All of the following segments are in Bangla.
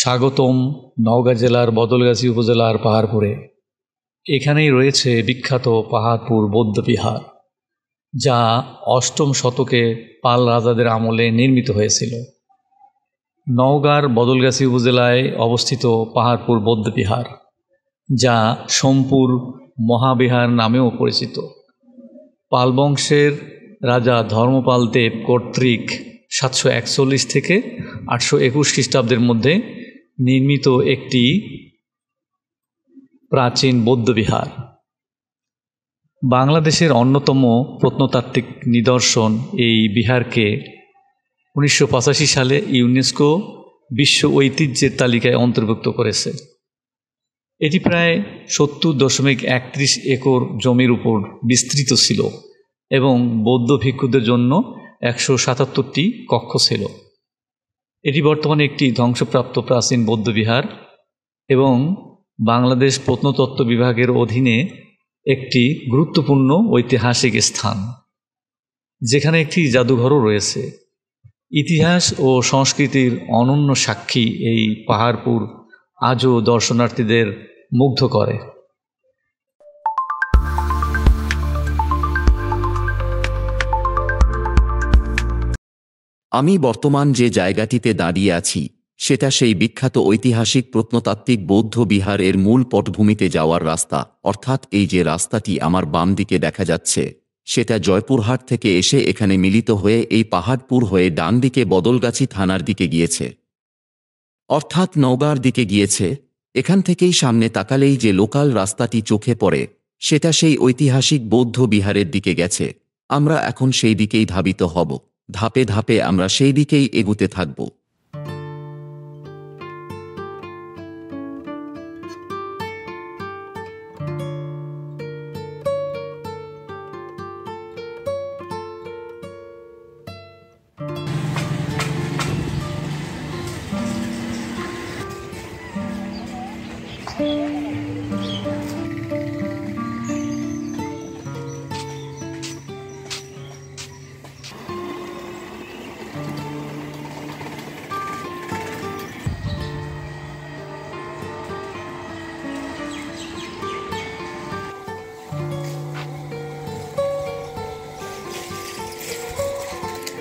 স্বাগতম নওগাঁ জেলার বদলগাছি উপজেলার পাহাড়পুরে। এখানেই রয়েছে বিখ্যাত পাহাড়পুর বৌদ্ধবিহার, যা অষ্টম শতকে পাল রাজাদের আমলে নির্মিত হয়েছিল। নওগাঁর বদলগাছি উপজেলায় অবস্থিত পাহাড়পুর বৌদ্ধবিহার, যা সোমপুর মহাবিহার নামেও পরিচিত, পাল বংশের রাজা ধর্মপাল দেব কর্তৃক 741 থেকে 821 খ্রিস্টাব্দের মধ্যে নির্মিত একটি প্রাচীন বৌদ্ধবিহার। বাংলাদেশের অন্যতম প্রত্নতাত্ত্বিক নিদর্শন এই বিহারকে 1985 সালে ইউনেস্কো বিশ্ব ঐতিহ্যের তালিকায় অন্তর্ভুক্ত করেছে। এটি প্রায় 70.31 একর জমির উপর বিস্তৃত ছিল এবং বৌদ্ধ ভিক্ষুদের জন্য 177টি কক্ষ ছিল। এটি বর্তমানে একটি ধ্বংসপ্রাপ্ত প্রাচীন বৌদ্ধবিহার এবং বাংলাদেশ প্রত্নতত্ত্ব বিভাগের অধীনে একটি গুরুত্বপূর্ণ ঐতিহাসিক স্থান, যেখানে একটি জাদুঘরও রয়েছে। ইতিহাস ও সংস্কৃতির অনন্য সাক্ষী এই পাহাড়পুর আজও দর্শনার্থীদের মুগ্ধ করে। আমি বর্তমান যে জায়গাটিতে দাঁড়িয়ে আছি সেটা সেই বিখ্যাত ঐতিহাসিক প্রত্নতাত্ত্বিক বৌদ্ধ বিহারের মূল পটভূমিতে যাওয়ার রাস্তা, অর্থাৎ এই যে রাস্তাটি আমার বাম দিকে দেখা যাচ্ছে, সেটা জয়পুরহাট থেকে এসে এখানে মিলিত হয়ে এই পাহাড়পুর হয়ে ডান দিকে বদলগাছি থানার দিকে গিয়েছে, অর্থাৎ নওগাঁর দিকে গিয়েছে। এখান থেকেই সামনে তাকালেই যে লোকাল রাস্তাটি চোখে পড়ে, সেটা সেই ঐতিহাসিক বৌদ্ধ বিহারের দিকে গেছে। আমরা এখন সেই দিকেই ধাবিত হব। ধাপে ধাপে আমরা সেই দিকেই এগুতে থাকব।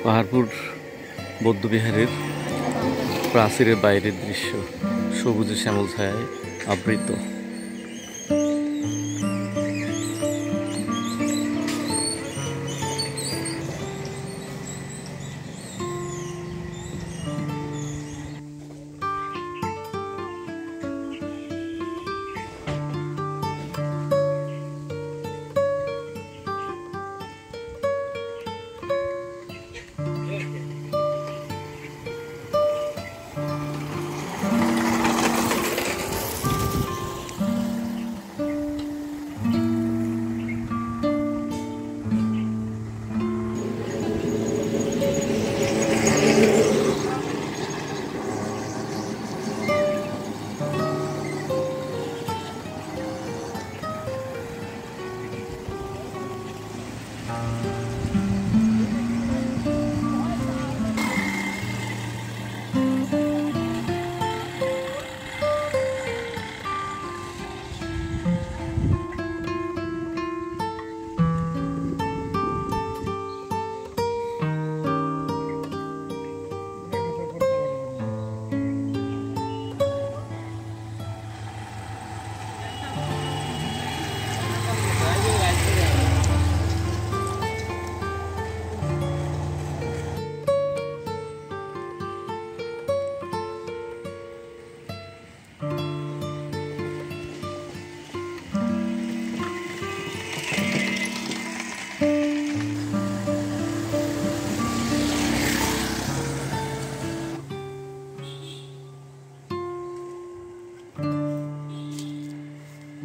পাহাড়পুর বৌদ্ধবিহারের প্রাচীরের বাইরের দৃশ্য সবুজে শ্যামল ছায়ায় আবৃত।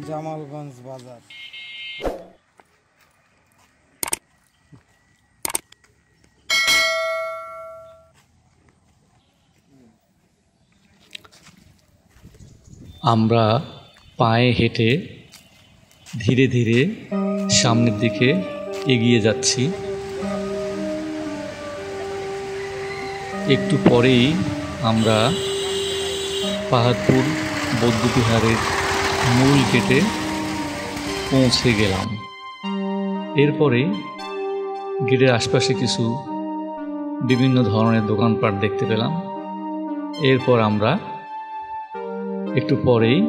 জামালগঞ্জ বাজার। আমরা পায়ে হেঁটে ধীরে ধীরে সামনের দিকে এগিয়ে যাচ্ছি। একটু পরেই আমরা পাহাড়পুর বৌদ্ধবিহারের মূল গেটে পৌঁছে গেলাম। এরপরে গেটের আশপাশে কিছু বিভিন্ন ধরনের দোকানপাট দেখতে পেলাম। এরপর আমরা একটু পরেই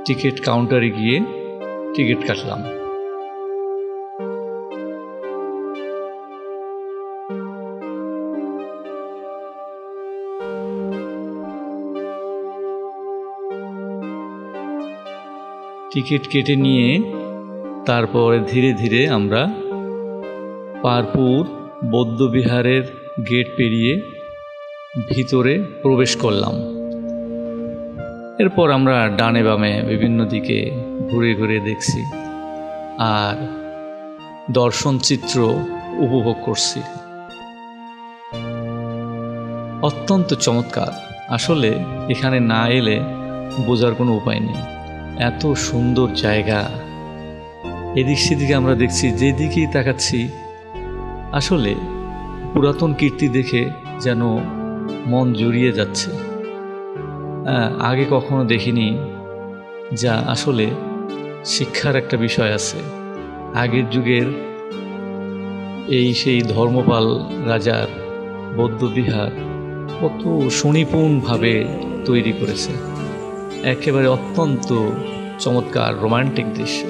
টিকিট কাউন্টারে গিয়ে টিকিট কাটলাম। টিকিট কেটে নিয়ে তারপরে ধীরে ধীরে আমরা পাহাড়পুর বৌদ্ধবিহারের গেট পেরিয়ে ভিতরে প্রবেশ করলাম। এরপর আমরা ডানে বামে বিভিন্ন দিকে ঘুরে ঘুরে দেখছি আর দর্শন চিত্র উপভোগ করছি। অত্যন্ত চমৎকার। আসলে এখানে না এলে বোঝার কোনো উপায় নেই, এত সুন্দর জায়গা। এদিক সেদিকে আমরা দেখছি, যেদিকেই তাকাচ্ছি আসলে পুরাতন কীর্তি দেখে যেন মন জুড়িয়ে যাচ্ছে। আগে কখনো দেখিনি, যা আসলে শিক্ষার একটা বিষয় আছে। আগের যুগের সেই ধর্মপাল রাজার বৌদ্ধবিহার কত সুনিপুণভাবে তৈরি করেছে। একেবারে অত্যন্ত চমৎকার রোমান্টিক দৃশ্য।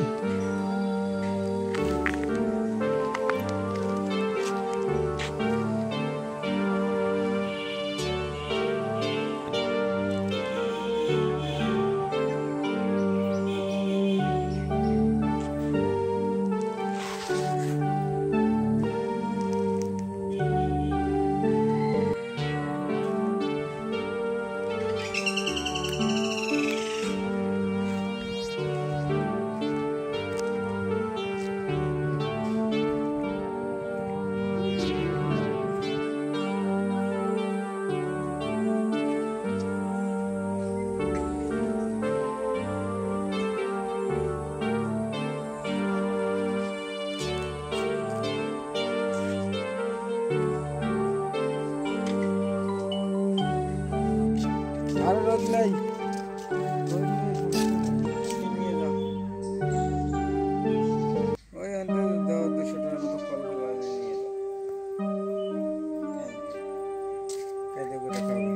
আরো রোদ নাই। ওই অন্তত 200 টাকার মতো ফল ফলা নিয়ে যাও। খাইতে করে খাবো।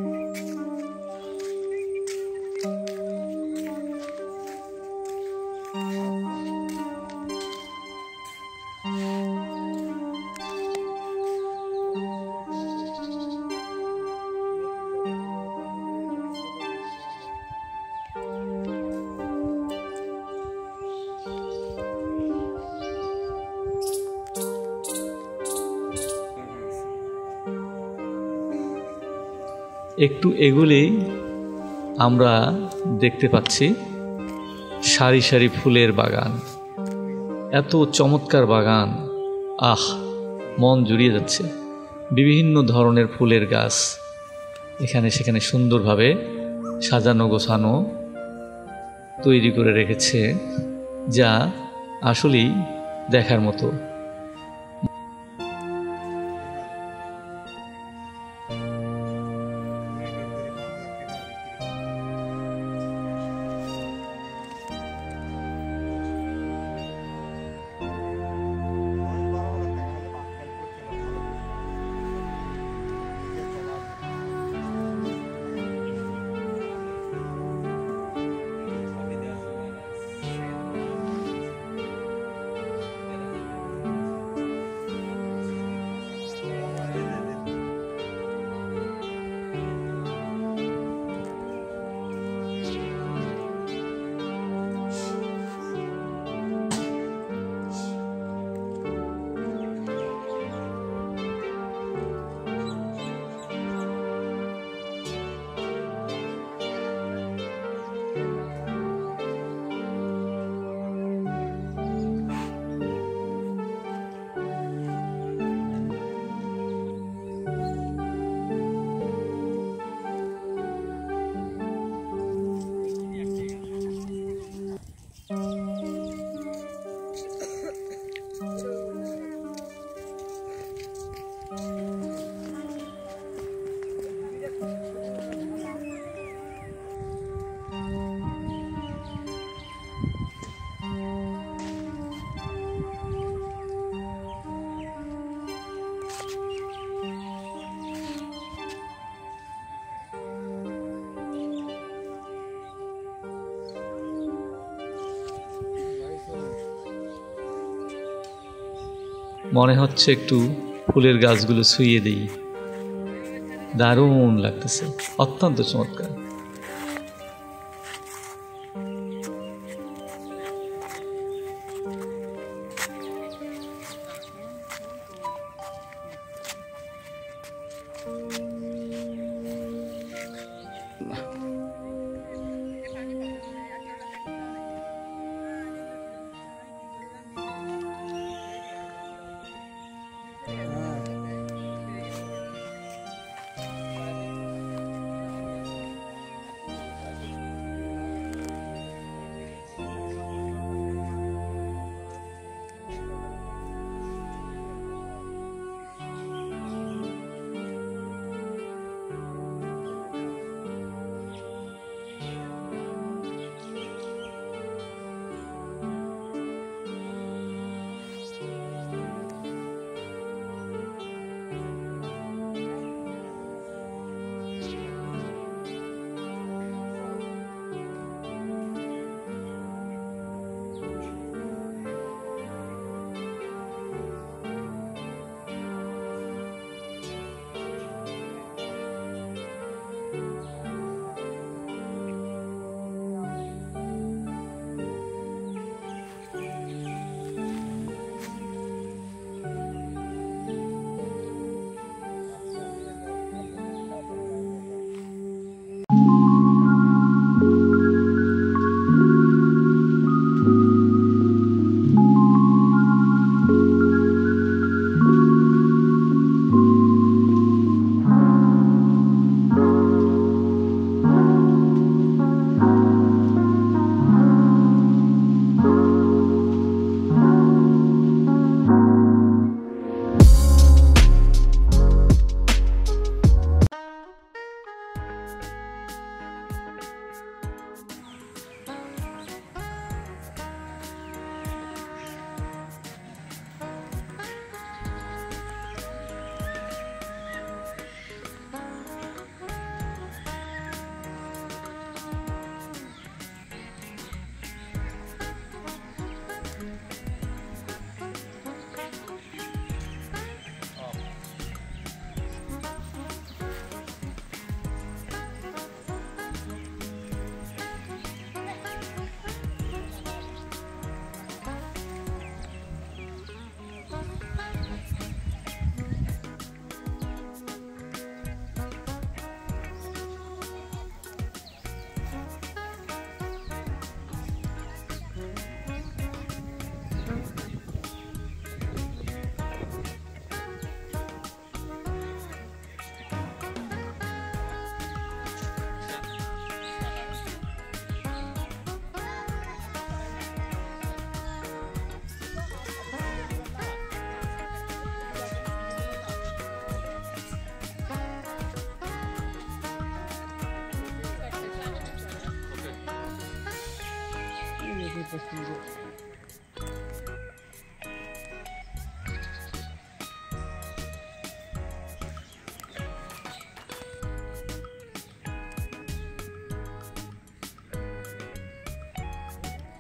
একটু এগুলেই আমরা দেখতে পাচ্ছি সারি সারি ফুলের বাগান। এত চমৎকার বাগান, মন জুড়িয়ে যাচ্ছে। বিভিন্ন ধরনের ফুলের গাছ এখানে সেখানে সুন্দরভাবে সাজানো গোছানো তৈরি করে রেখেছে, যা আসলেই দেখার মতো। মনে হচ্ছে একটু ফুলের গাছগুলো ছুঁয়ে দিই। দারুণ লাগতেছে, অত্যন্ত চমৎকার।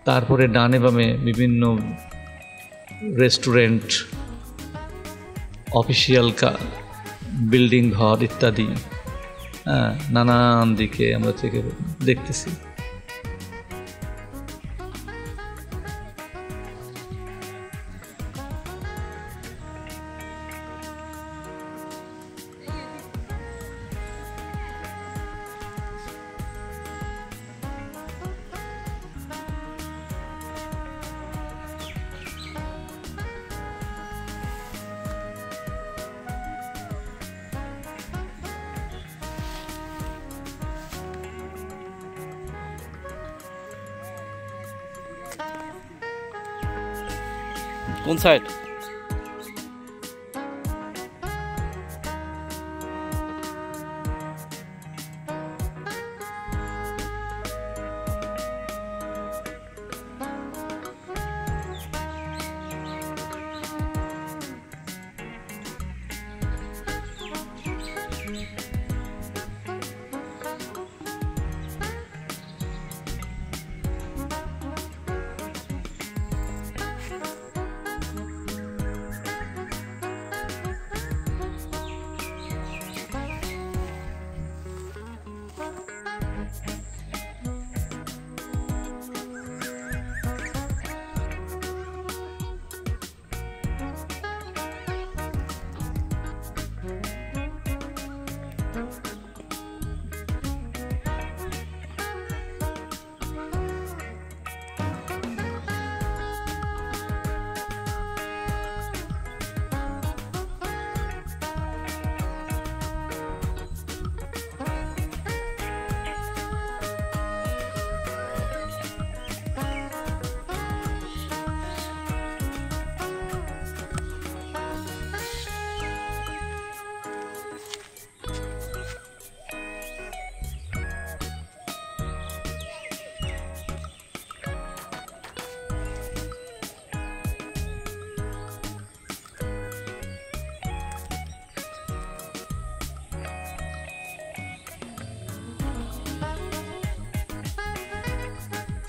তারপরে ডানে বামে বিভিন্ন রেস্টুরেন্ট, অফিসিয়াল বিল্ডিং ঘর ইত্যাদি, নানান দিকে আমরা থেকে দেখতেছি। কোন সাইড?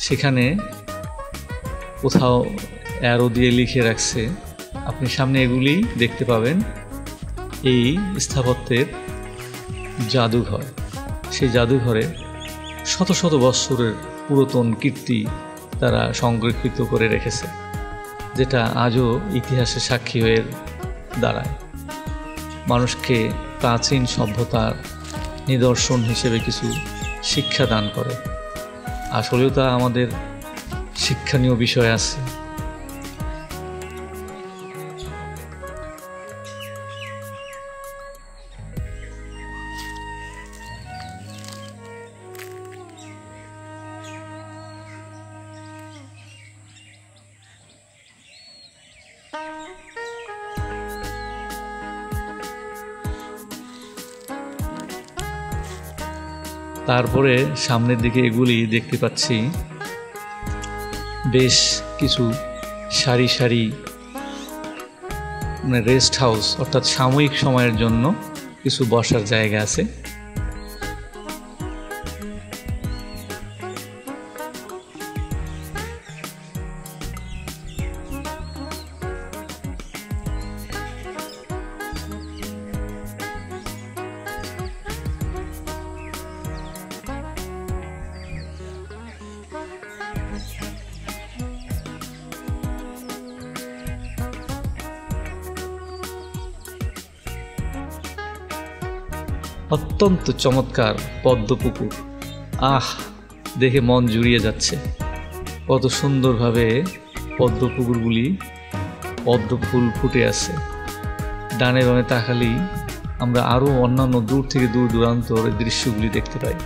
সেখানে কোথাও অ্যারো দিয়ে লিখে রাখছে, আপনি সামনে এগুলি দেখতে পাবেন এই স্থাপত্যের জাদুঘর। সেই জাদুঘরে শত শত বৎসরের পুরাতন কীর্তি তারা সংরক্ষিত করে রেখেছে, যেটা আজও ইতিহাসের সাক্ষী হয়ে দাঁড়ায়, মানুষকে প্রাচীন সভ্যতার নিদর্শন হিসেবে কিছু শিক্ষা দান করে। আসলেও তা আমাদের শিক্ষণীয় বিষয় আছে। তারপরে সামনের দিকে এগুলি দেখতে পাচ্ছি বেশ কিছু সারি সারি রেস্ট হাউস, অর্থাৎ সাময়িক সময়ের জন্য কিছু বসার জায়গা আছে। অত্যন্ত চমৎকার পদ্মপুকুর, দেখে মন জুড়িয়ে যাচ্ছে। কত সুন্দরভাবে পদ্মপুকুরগুলি পদ্ম ফুল ফুটে আছে। ডানে বামে তাকালেই আমরা আরও অন্যান্য দূর থেকে দূর দূরান্তর এই দৃশ্যগুলি দেখতে পাই।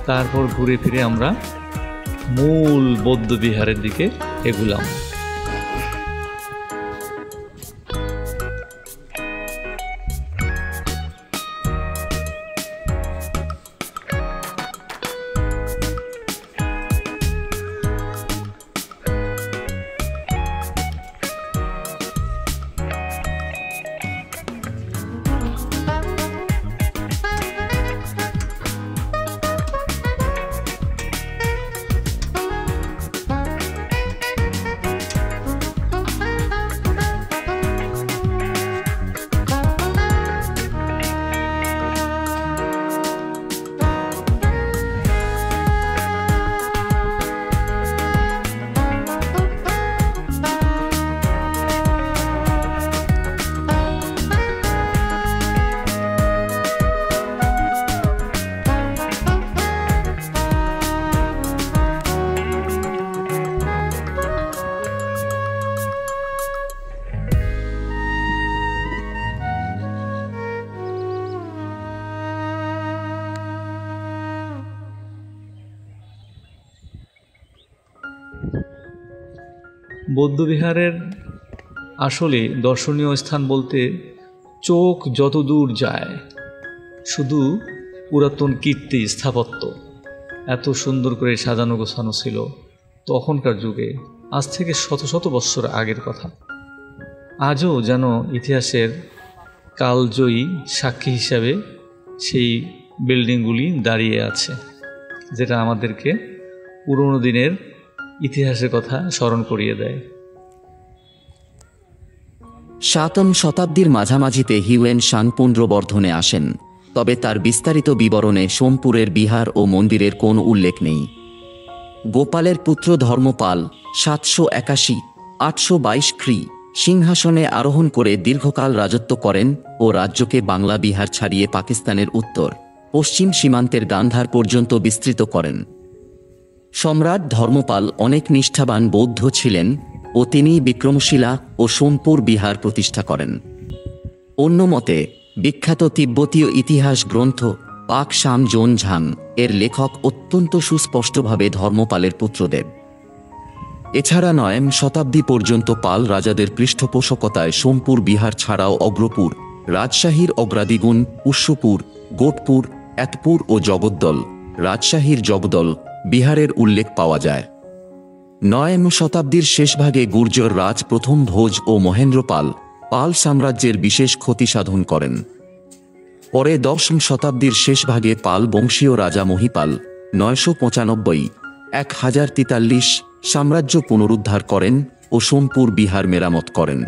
তারপর ঘুরে ফিরে আমরা মূল বৌদ্ধ বিহারের দিকে এগুলাম। বৌদ্ধবিহারের আসলে দর্শনীয় স্থান বলতে চোখ যত দূর যায় শুধু পুরাতন কীর্তি স্থাপত্য এত সুন্দর করে সাজানো গোছানো ছিল তখনকার যুগে, আজ থেকে শত শত বৎসর আগের কথা। আজও যেন ইতিহাসের কালজয়ী সাক্ষী হিসাবে সেই বিল্ডিংগুলি দাঁড়িয়ে আছে, যেটা আমাদেরকে পুরনো দিনের ইতিহাসের কথা স্মরণ করিয়ে দেয়। 7ম শতাব্দীর মাঝামাঝিতে হিউয়েন সাং পুনর্বর্ধনে আসেন, তবে তার বিস্তারিত বিবরণে সোমপুরের বিহার ও মন্দিরের কোনো উল্লেখ নেই। গোপালের পুত্র ধর্মপাল 781-822 খ্রি সিংহাসনে আরোহণ করে দীর্ঘকাল রাজত্ব করেন ও রাজ্যকে বাংলা বিহার ছাড়িয়ে পাকিস্তানের উত্তর পশ্চিম সীমান্তের গান্ধার পর্যন্ত বিস্তৃত করেন। সম্রাট ধর্মপাল অনেক নিষ্ঠাবান বৌদ্ধ ছিলেন ও তিনি বিক্রমশিলা ও সোমপুর বিহার প্রতিষ্ঠা করেন। অন্য মতে বিখ্যাত তিব্বতীয় ইতিহাস গ্রন্থ পাক সাম জোন ঝাং এর লেখক অত্যন্ত সুস্পষ্টভাবে ধর্মপালের পুত্রদেব। এছাড়া 9ম শতাব্দী পর্যন্ত পাল রাজাদের পৃষ্ঠপোষকতায় সোমপুর বিহার ছাড়াও অগ্রপুর, রাজশাহীর অগ্রাদিগুণ, উষ্যপুর, গোটপুর, এতপুর ও জগদ্দল, রাজশাহীর জগদল বিহারের উল্লেখ পাওয়া যায়। 9ম শতাব্দীর শেষভাগে গুর্জর রাজ প্রথম ভোজ ও মহেন্দ্রপাল পাল সাম্রাজ্যের বিশেষ ক্ষতি সাধন করেন। পরে 10ম শতাব্দীর শেষভাগে পাল বংশীয় রাজা মহিপাল 995-1043 সাম্রাজ্য পুনরুদ্ধার করেন ও সোমপুর বিহার মেরামত করেন।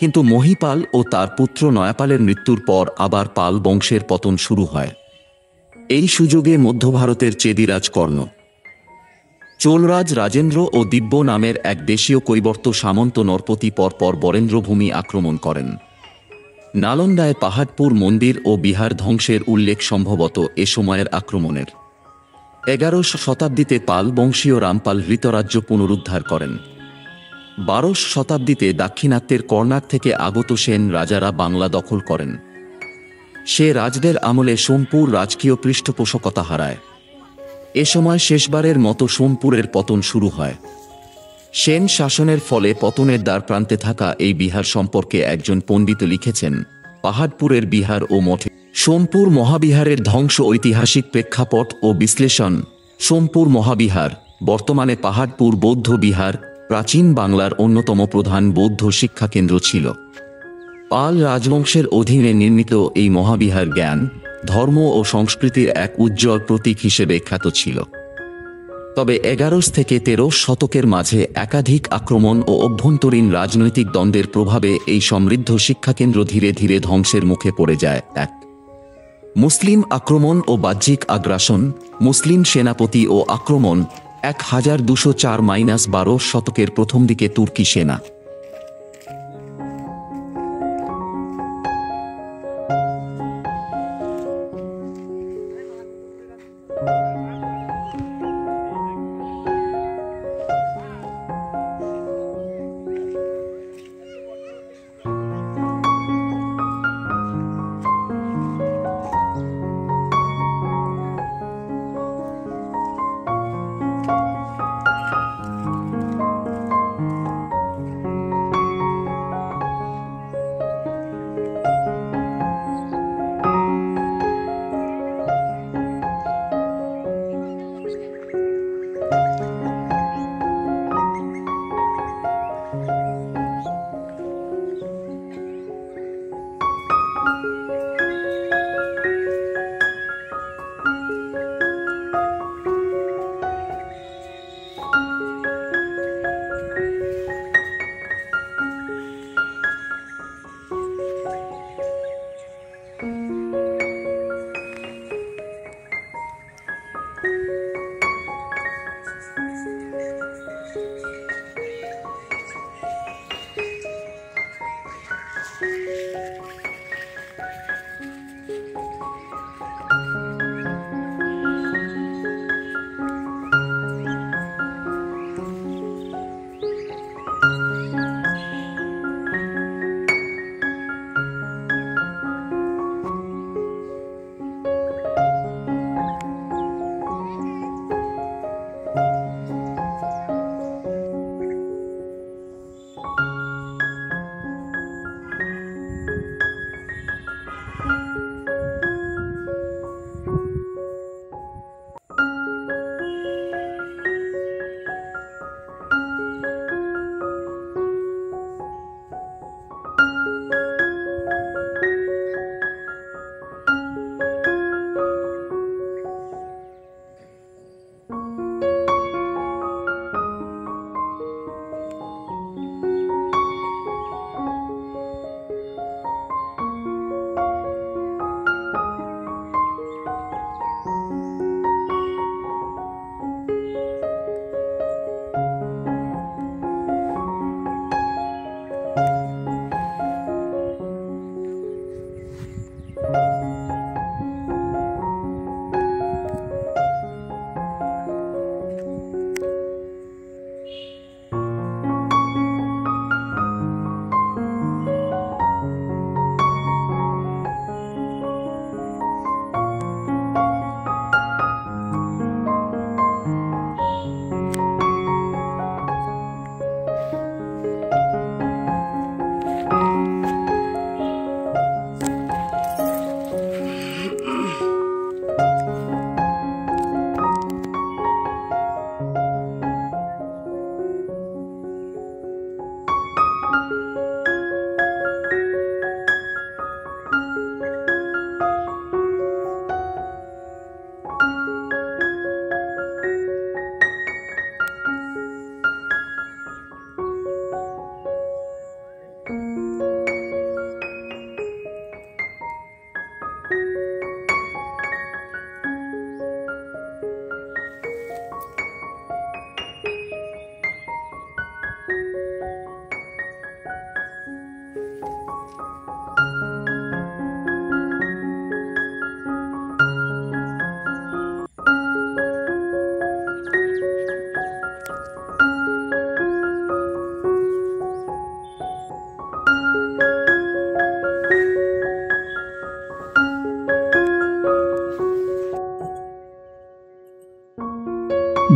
কিন্তু মহিপাল ও তার পুত্র নয়াপালের মৃত্যুর পর আবার পাল বংশের পতন শুরু হয়। এই সুযোগে মধ্য ভারতের চেদিরাজ কর্ণ, চোলরাজ রাজেন্দ্র ও দিব্য নামের এক দেশীয় কৈবর্ত সামন্ত নরপতি পরপর বরেন্দ্রভূমি আক্রমণ করেন। নালন্দায় পাহাড়পুর মন্দির ও বিহার ধ্বংসের উল্লেখ সম্ভবত এ সময়ের আক্রমণের। 11শ শতাব্দীতে পাল বংশীয় রামপাল হৃতরাজ্য পুনরুদ্ধার করেন। 12শ শতাব্দীতে দাক্ষিণাত্যের কর্ণাক থেকে আগত সেন রাজারা বাংলা দখল করেন। সে রাজদের আমলে সোমপুর রাজকীয় পৃষ্ঠপোষকতা হারায়। এ সময় শেষবারের মতো সোমপুরের পতন শুরু হয়। সেন শাসনের ফলে পতনের দ্বার প্রান্তে থাকা এই বিহার সম্পর্কে একজন পণ্ডিত লিখেছেন, পাহাড়পুরের বিহার ও মঠে সোমপুর মহাবিহারের ধ্বংস। ঐতিহাসিক প্রেক্ষাপট ও বিশ্লেষণ। সোমপুর মহাবিহার, বর্তমানে পাহাড়পুর বৌদ্ধ বিহার, প্রাচীন বাংলার অন্যতম প্রধান বৌদ্ধ শিক্ষাকেন্দ্র ছিল। পাল রাজবংশের অধীনে নির্মিত এই মহাবিহার জ্ঞান, ধর্ম ও সংস্কৃতির এক উজ্জ্বল প্রতীক হিসেবে খ্যাত ছিল। তবে 11শ থেকে 13শ শতকের মাঝে একাধিক আক্রমণ ও অভ্যন্তরীণ রাজনৈতিক দ্বন্দ্বের প্রভাবে এই সমৃদ্ধ শিক্ষাকেন্দ্র ধীরে ধীরে ধ্বংসের মুখে পড়ে যায়। 1. মুসলিম আক্রমণ ও বাহ্যিক আগ্রাসন। মুসলিম সেনাপতি ও আক্রমণ। 1204-12 শতকের প্রথম দিকে তুর্কি সেনা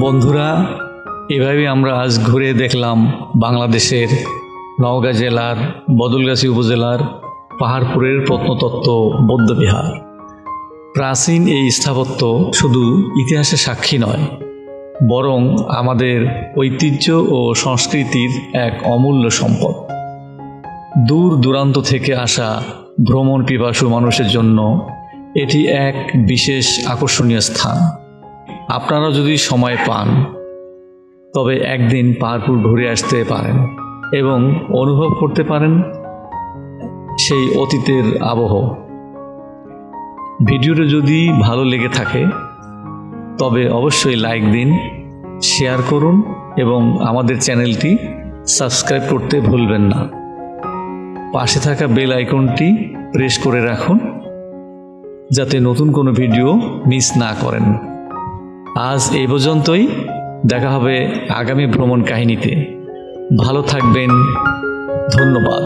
বন্ধুরা, এভাবে আমরা আজ ঘুরে দেখলাম বাংলাদেশের নওগাঁ জেলার বদলগাছি উপজেলার পাহাড়পুরের প্রত্নতত্ত্ব বৌদ্ধবিহার। প্রাচীন এই স্থাপত্য শুধু ইতিহাসের সাক্ষী নয়, বরং আমাদের ঐতিহ্য ও সংস্কৃতির এক অমূল্য সম্পদ। দূর দূরান্ত থেকে আসা ভ্রমণ পিপাসু মানুষের জন্য এটি এক বিশেষ আকর্ষণীয় স্থান। আপনারা যদি সময় পান তবে একদিন পাহাড়পুর ঘুরে আসতে পারেন এবং অনুভব করতে পারেন সেই অতীতের আবহ। ভিডিওটা যদি ভালো লেগে থাকে তবে অবশ্যই লাইক দিন, শেয়ার করুন এবং আমাদের চ্যানেলটি সাবস্ক্রাইব করতে ভুলবেন না। পাশে থাকা বেল আইকনটি প্রেস করে রাখুন যাতে নতুন কোনো ভিডিও মিস না করেন। আজ এই পর্যন্তই, দেখা হবে আগামী ভ্রমণ কাহিনীতে। ভালো থাকবেন, ধন্যবাদ।